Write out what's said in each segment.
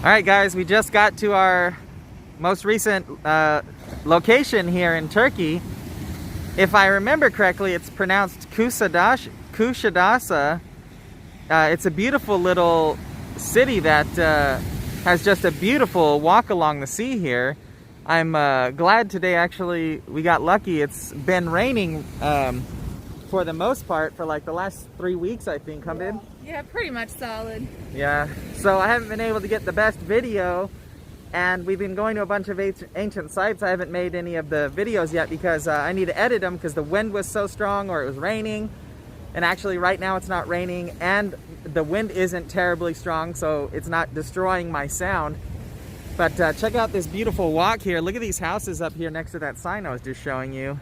All right, guys, we just got to our most recent location here in Turkey. If I remember correctly, it's pronounced Kuşadası. It's a beautiful little city that has just a beautiful walk along the sea here. I'm glad today, actually, we got lucky. It's been raining for the most part for like the last 3 weeks, I think, huh, babe? Yeah, pretty much solid. Yeah, so I haven't been able to get the best video, and we've been going to a bunch of ancient sites. I haven't made any of the videos yet because I need to edit them because the wind was so strong or it was raining. And actually right now it's not raining and the wind isn't terribly strong, so it's not destroying my sound. But check out this beautiful walk here. Look at these houses up here next to that sign I was just showing you.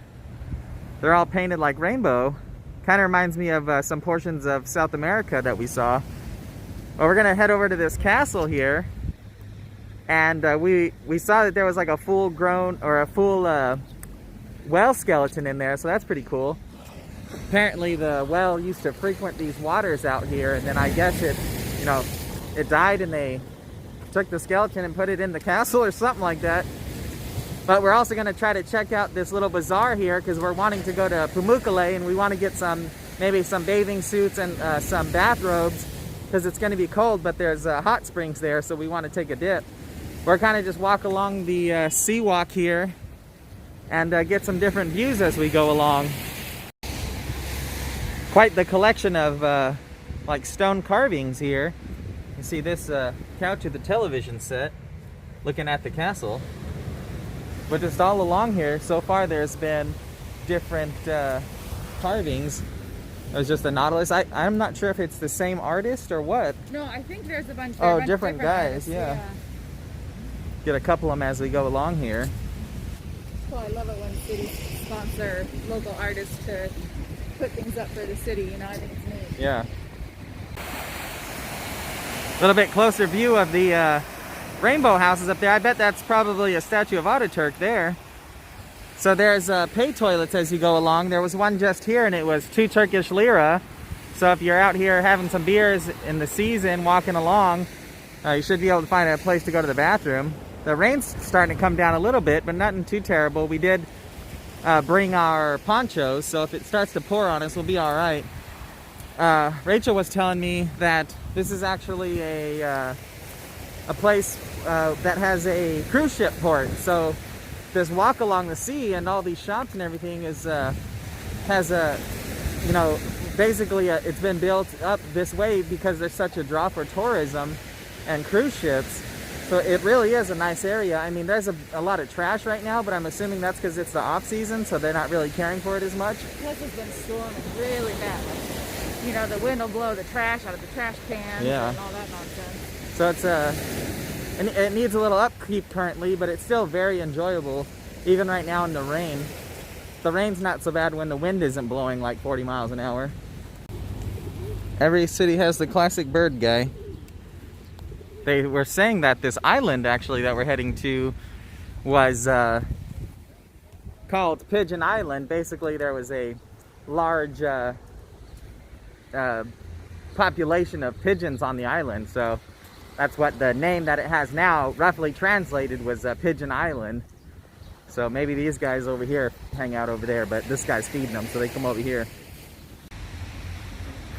They're all painted like rainbow. Kind of reminds me of some portions of South America that we saw. Well, we're gonna head over to this castle here, and we saw that there was like a full grown or a full whale skeleton in there, so that's pretty cool. Apparently the whale used to frequent these waters out here, and then I guess it died and they took the skeleton and put it in the castle or something like that. But we're also going to try to check out this little bazaar here because we're wanting to go to Pamukkale and we want to get maybe some bathing suits and some bathrobes because it's going to be cold, but there's hot springs there, so we want to take a dip. We're kind of just walk along the sea walk here and get some different views as we go along. Quite the collection of like stone carvings here. You see this couch with the television set looking at the castle. But just all along here, so far there's been different carvings. There's just a nautilus. I'm not sure if it's the same artist or what. No, I think there's a bunch of different guys, yeah. Get a couple of them as we go along here. Well, I love it when cities sponsor local artists to put things up for the city, you know, I think it's neat. Yeah. A little bit closer view of the rainbow houses up there. I bet that's probably a statue of Ataturk there. So there's pay toilets as you go along. There was one just here and it was 2 Turkish lira. So if you're out here having some beers in the season, walking along, you should be able to find a place to go to the bathroom. The rain's starting to come down a little bit, but nothing too terrible. We did bring our ponchos, so if it starts to pour on us, we'll be all right. Rachel was telling me that this is actually a place that has a cruise ship port. So this walk along the sea and all these shops and everything has a, basically it's been built up this way because there's such a draw for tourism and cruise ships. So it really is a nice area. I mean, there's a lot of trash right now, but I'm assuming that's because it's the off season, so they're not really caring for it as much. Plus it's been storming really bad. You know, the wind will blow the trash out of the trash cans and all that nonsense. So it's and it needs a little upkeep currently, but it's still very enjoyable, even right now in the rain. The rain's not so bad when the wind isn't blowing like 40 miles an hour. Every city has the classic bird guy. They were saying that this island actually that we're heading to was called Pigeon Island. Basically there was a large population of pigeons on the island, so that's what the name that it has now, roughly translated, was Pigeon Island. So maybe these guys over here hang out over there, but this guy's feeding them, so they come over here.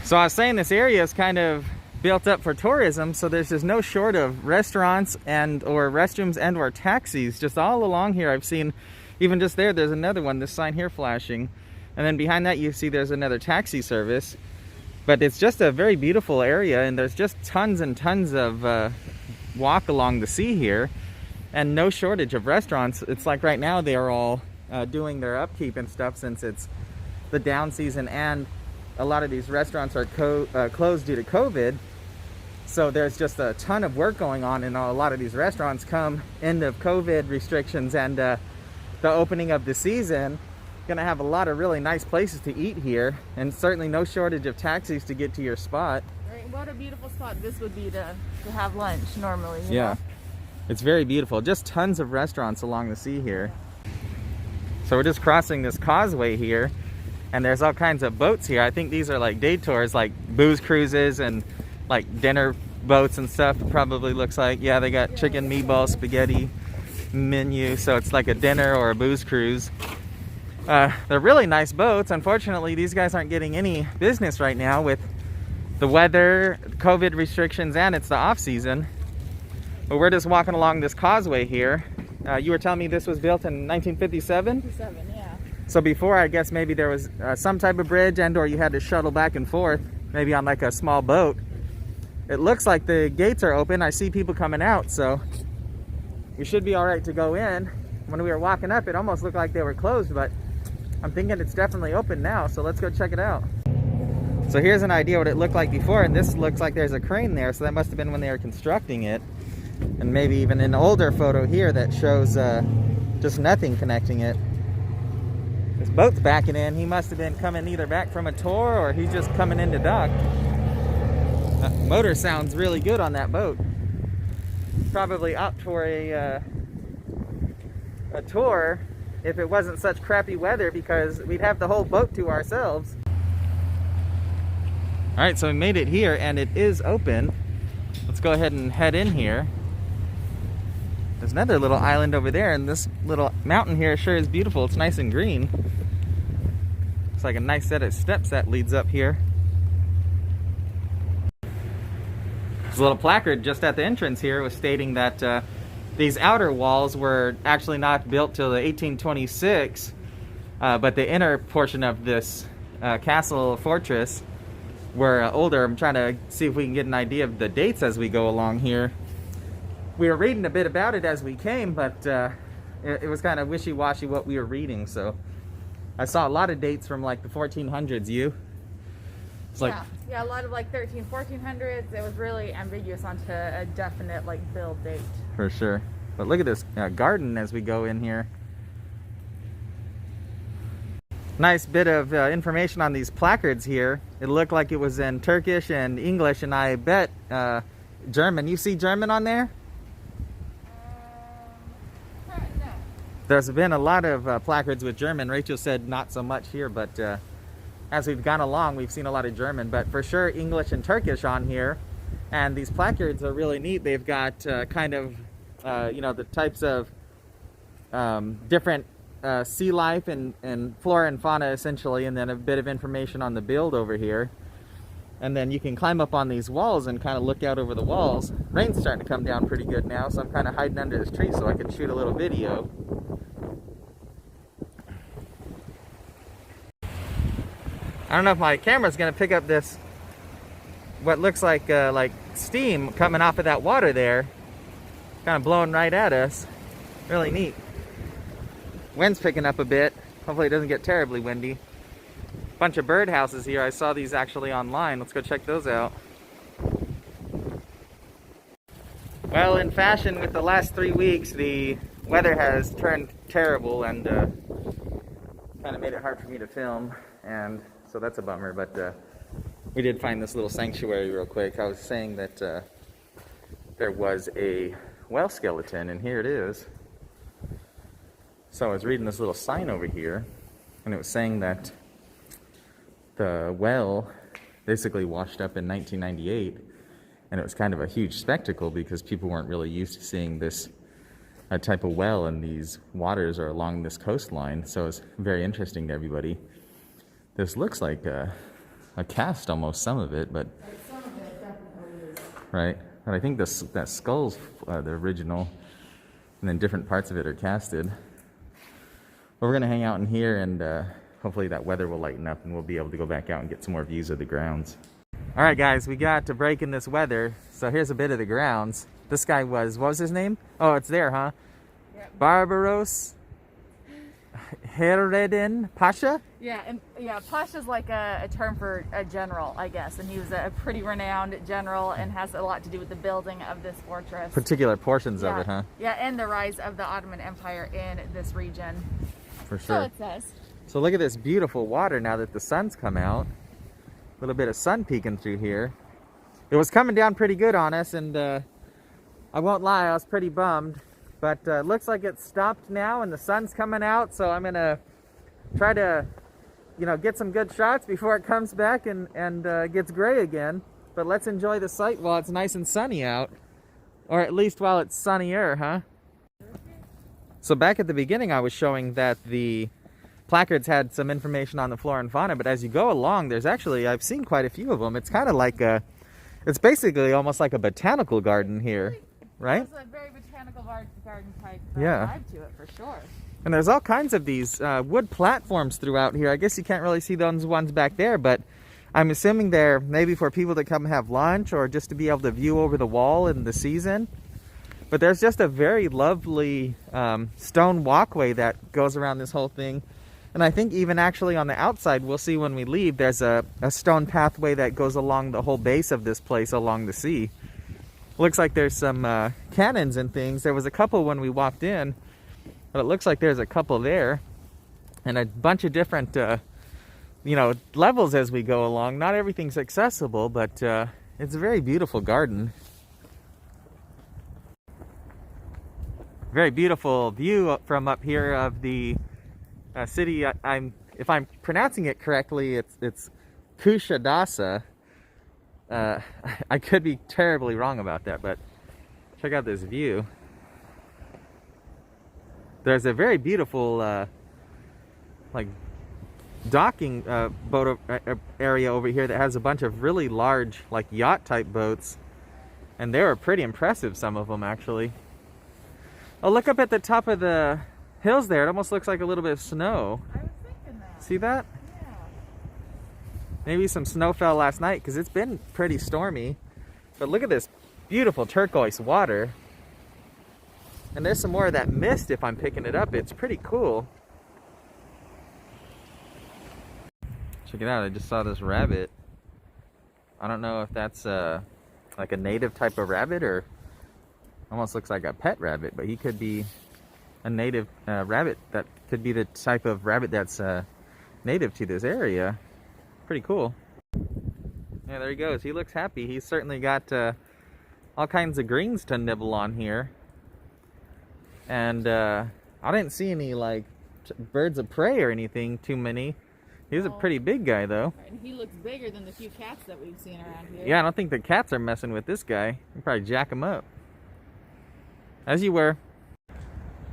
So I was saying this area is kind of built up for tourism, so there's just no short of restaurants and or restrooms and or taxis just all along here. I've seen, even just there's another one, this sign here flashing, and then behind that you see there's another taxi service. But it's just a very beautiful area, and there's just tons and tons of walk along the sea here, and no shortage of restaurants. It's like right now they are all doing their upkeep and stuff since it's the down season, and a lot of these restaurants are closed due to COVID. So there's just a ton of work going on, and a lot of these restaurants come end of COVID restrictions and the opening of the season. Gonna have a lot of really nice places to eat here, and certainly no shortage of taxis to get to your spot. Right, what a beautiful spot this would be to have lunch normally. You know? It's very beautiful. Just tons of restaurants along the sea here. So we're just crossing this causeway here, and there's all kinds of boats here. I think these are like day tours, like booze cruises and like dinner boats and stuff. It probably looks like, yeah, they got chicken, meatball, spaghetti menu, so it's like a dinner or a booze cruise. They're really nice boats. Unfortunately, these guys aren't getting any business right now with the weather, COVID restrictions, and it's the off season. But we're just walking along this causeway here. You were telling me this was built in 1957? 57, yeah. So before, I guess maybe there was some type of bridge, and or you had to shuttle back and forth, maybe on like a small boat. It looks like the gates are open. I see people coming out, so we should be all right to go in. When we were walking up, it almost looked like they were closed, but I'm thinking it's definitely open now, so let's go check it out. So here's an idea what it looked like before, and this looks like there's a crane there, so that must have been when they were constructing it. And maybe even an older photo here that shows just nothing connecting it. This boat's backing in. He must have been coming either back from a tour or he's just coming into dock. Motor sounds really good on that boat. Probably opt for a tour if it wasn't such crappy weather, because we'd have the whole boat to ourselves. Alright, so we made it here and it is open. Let's go ahead and head in here. There's another little island over there, and this little mountain here sure is beautiful. It's nice and green. It's like a nice set of steps that leads up here. There's a little placard just at the entrance here was stating that these outer walls were actually not built till the 1826, but the inner portion of this castle fortress were older. I'm trying to see if we can get an idea of the dates as we go along here. We were reading a bit about it as we came, but it was kind of wishy-washy what we were reading. So I saw a lot of dates from like the 1400s. You? It's like, yeah, a lot of like 1400s. It was really ambiguous onto a definite like build date. For sure. But look at this garden as we go in here. Nice bit of information on these placards here. It looked like it was in Turkish and English, and I bet German. You see German on there? No. There's been a lot of placards with German. Rachel said not so much here, but as we've gone along, we've seen a lot of German, but for sure English and Turkish on here. And these placards are really neat. They've got kind of, you know, the types of different sea life and flora and fauna essentially, and then a bit of information on the build over here. And then you can climb up on these walls and kind of look out over the walls. Rain's starting to come down pretty good now, so I'm kind of hiding under this tree so I can shoot a little video. I don't know if my camera's going to pick up this, what looks like steam coming off of that water there. Kind of blowing right at us. Really neat. Wind's picking up a bit. Hopefully it doesn't get terribly windy. Bunch of bird houses here. I saw these actually online. Let's go check those out. Well, in fashion with the last 3 weeks, the weather has turned terrible and kind of made it hard for me to film, and so that's a bummer. But we did find this little sanctuary real quick. I was saying that there was a whale skeleton, and here it is. So I was reading this little sign over here, and it was saying that the well basically washed up in 1998, and it was kind of a huge spectacle because people weren't really used to seeing this type of well, and these waters are along this coastline, so it's very interesting to everybody. This looks like a cast almost, some of it, but Some of it definitely is. right. But I think that skull's the original, and then different parts of it are casted. But we're gonna hang out in here, and hopefully that weather will lighten up and we'll be able to go back out and get some more views of the grounds. All right, guys, we got to break in this weather. So here's a bit of the grounds. This guy was, what was his name? Oh, it's there, huh? Yep. Barbaros Heredin Pasha? Yeah, and yeah, Pasha's like a term for a general, I guess, and he was a pretty renowned general and has a lot to do with the building of this fortress. Particular portions of it, huh? Yeah, and the rise of the Ottoman Empire in this region. For sure. So it says. So look at this beautiful water now that the sun's come out. A little bit of sun peeking through here. It was coming down pretty good on us, and I won't lie, I was pretty bummed. But looks like it's stopped now and the sun's coming out, so I'm gonna try to, you know, get some good shots before it comes back and gets gray again. but let's enjoy the sight while it's nice and sunny out. Or at least while it's sunnier, huh? So back at the beginning I was showing that the placards had some information on the flora and fauna, but as you go along, there's actually, I've seen quite a few of them. It's kind of like a, it's basically almost like a botanical garden here, right? It's a very botanical garden type yeah. vibe to it, for sure. And there's all kinds of these wood platforms throughout here. I guess you can't really see those ones back there, but I'm assuming they're maybe for people to come have lunch or just to be able to view over the wall in the season. But there's just a very lovely stone walkway that goes around this whole thing. And I think even actually on the outside, we'll see when we leave, there's a stone pathway that goes along the whole base of this place along the sea. Looks like there's some cannons and things. There was a couple when we walked in, but it looks like there's a couple there. And a bunch of different, you know, levels as we go along. Not everything's accessible, but it's a very beautiful garden. Very beautiful view from up here of the city. If I'm pronouncing it correctly, it's Kuşadası. I could be terribly wrong about that, but check out this view. There's a very beautiful like docking boat area over here that has a bunch of really large, like yacht type boats, and they were pretty impressive, some of them actually. Oh, look up at the top of the hills there. It almost looks like a little bit of snow. I was thinking that. See that? Yeah. Maybe some snow fell last night because it's been pretty stormy. But look at this beautiful turquoise water. And there's some more of that mist if I'm picking it up. It's pretty cool. Check it out. I just saw this rabbit. I don't know if that's like a native type of rabbit or almost looks like a pet rabbit, but he could be a native rabbit. That could be the type of rabbit that's native to this area. Pretty cool. Yeah, there he goes. He looks happy. He's certainly got all kinds of greens to nibble on here. And I didn't see any like birds of prey or anything, too many. He's a pretty big guy though. And he looks bigger than the few cats that we've seen around here. Yeah, I don't think the cats are messing with this guy. You probably jack him up. As you were.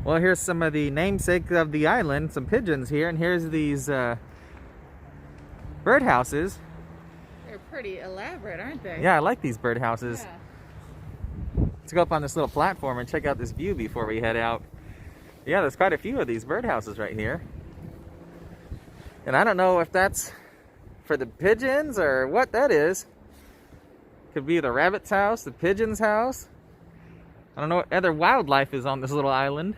Well, here's some of the namesake of the island, some pigeons here, and here's these birdhouses. They're pretty elaborate, aren't they? Yeah, I like these birdhouses. Yeah. Let's go up on this little platform and check out this view before we head out. Yeah, there's quite a few of these birdhouses right here. And I don't know if that's for the pigeons or what that is. Could be the rabbit's house, the pigeon's house. I don't know what other wildlife is on this little island.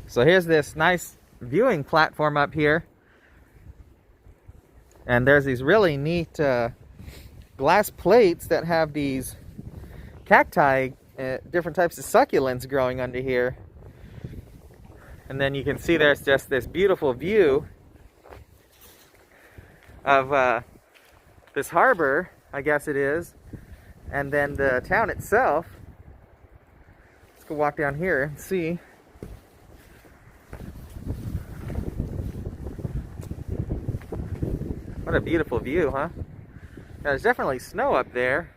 So here's this nice viewing platform up here. And there's these really neat glass plates that have these cacti, different types of succulents growing under here. And then you can see there's just this beautiful view of this harbor, I guess it is. And then the town itself. Let's go walk down here and see. What a beautiful view, huh? Now, there's definitely snow up there.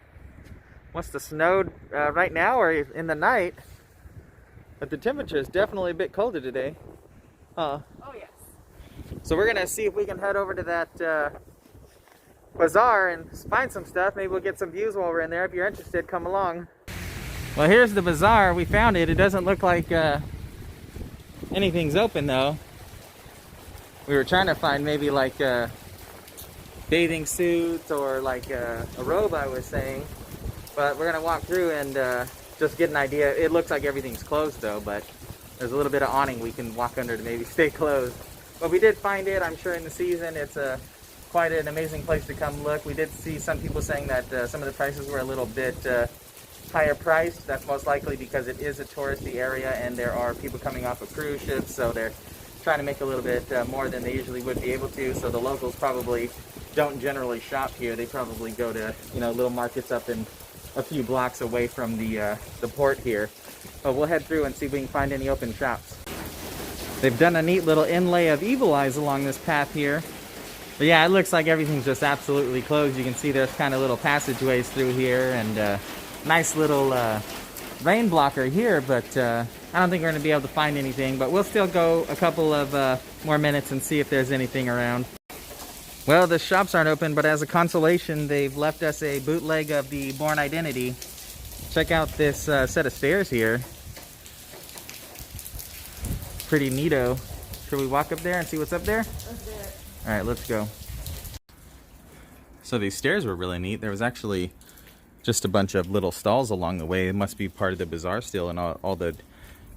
Must have snowed right now or in the night. But the temperature is definitely a bit colder today. Huh? Oh, yes. So we're gonna see if we can head over to that bazaar and find some stuff. Maybe we'll get some views while we're in there. If you're interested, come along. Well, here's the bazaar. We found it. It doesn't look like anything's open though. We were trying to find maybe like bathing suits or like a robe, I was saying. But we're gonna walk through and just get an idea. It looks like everything's closed though, but there's a little bit of awning we can walk under to maybe stay closed. But we did find it. I'm sure in the season it's quite an amazing place to come look. We did see some people saying that some of the prices were a little bit higher priced. That's most likely because it is a touristy area and there are people coming off of cruise ships, so they're trying to make a little bit more than they usually would be able to. So the locals probably don't generally shop here. They probably go to, you know, little markets up in a few blocks away from the port here. But we'll head through and see if we can find any open shops. They've done a neat little inlay of eagle eyes along this path here. But yeah, it looks like everything's just absolutely closed. You can see there's kind of little passageways through here, and nice little rain blocker here, but I don't think we're going to be able to find anything. But we'll still go a couple of more minutes and see if there's anything around. Well, the shops aren't open, but as a consolation, they've left us a bootleg of the Bourne Identity. Check out this set of stairs here. Pretty neato. Should we walk up there and see what's up there? Let's do it. All right, let's go. So these stairs were really neat. There was actually just a bunch of little stalls along the way. It must be part of the bazaar still, and all the,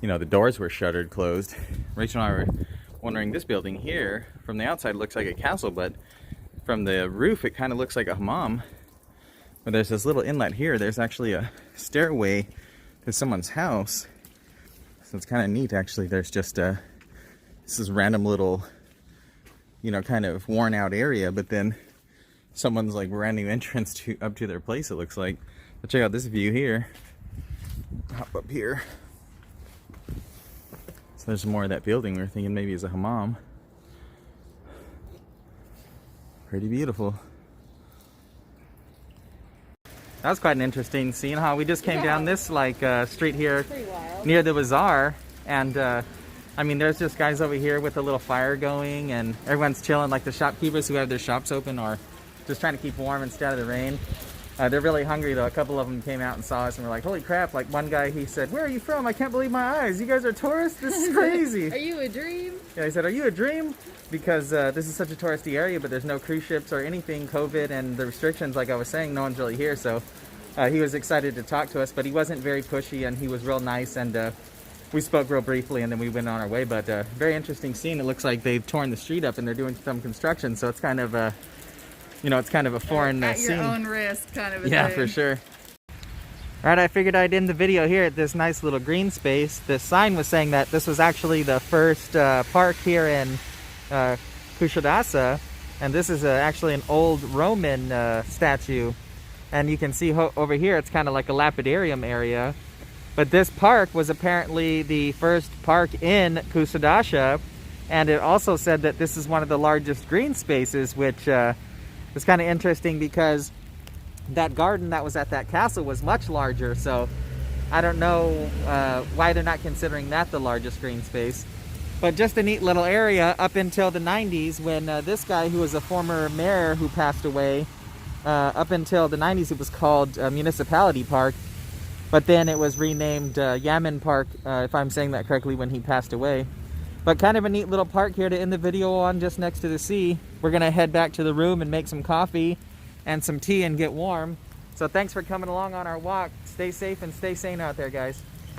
you know, the doors were shuttered closed. Rachel and I were wondering, this building here, from the outside looks like a castle, but from the roof it kind of looks like a hammam. But there's this little inlet here. There's actually a stairway to someone's house. So it's kind of neat, actually. There's just this is random little, you know, kind of worn out area, but then someone's like brand new entrance up to their place, it looks like. But check out this view here. Hop up here. So there's more of that building we were thinking maybe is a hammam. Pretty beautiful. That was quite an interesting scene, huh? We just came down this like street here near the bazaar, and I mean, there's just guys over here with a little fire going, and everyone's chilling, like the shopkeepers who have their shops open or just trying to keep warm instead of the rain. They're really hungry though. A couple of them came out and saw us and were like, holy crap. Like one guy, he said, where are you from? I can't believe my eyes. You guys are tourists? This is crazy. Are you a dream? Yeah, he said, are you a dream? Because this is such a touristy area, but there's no cruise ships or anything. COVID and the restrictions, like I was saying, no one's really here. So he was excited to talk to us, but he wasn't very pushy, and he was real nice, and we spoke real briefly, and then we went on our way. But very interesting scene. It looks like they've torn the street up and they're doing some construction, so it's kind of you know, it's kind of a foreign at scene. Your own risk, kind of a yeah, thing. for sure. All right, I figured I'd end the video here at this nice little green space. The sign was saying that this was actually the first park here in Kuşadası, and this is actually an old Roman statue. And you can see over here, it's kind of like a lapidarium area. But this park was apparently the first park in Kuşadası, and it also said that this is one of the largest green spaces, which is kind of interesting because that garden that was at that castle was much larger. So I don't know why they're not considering that the largest green space. But just a neat little area up until the 90s, when this guy, who was a former mayor who passed away, up until the 90s it was called Municipality Park, but then it was renamed Yaman Park, if I'm saying that correctly, when he passed away. But kind of a neat little park here to end the video on, just next to the sea. We're gonna head back to the room and make some coffee and some tea and get warm. So thanks for coming along on our walk. Stay safe and stay sane out there, guys.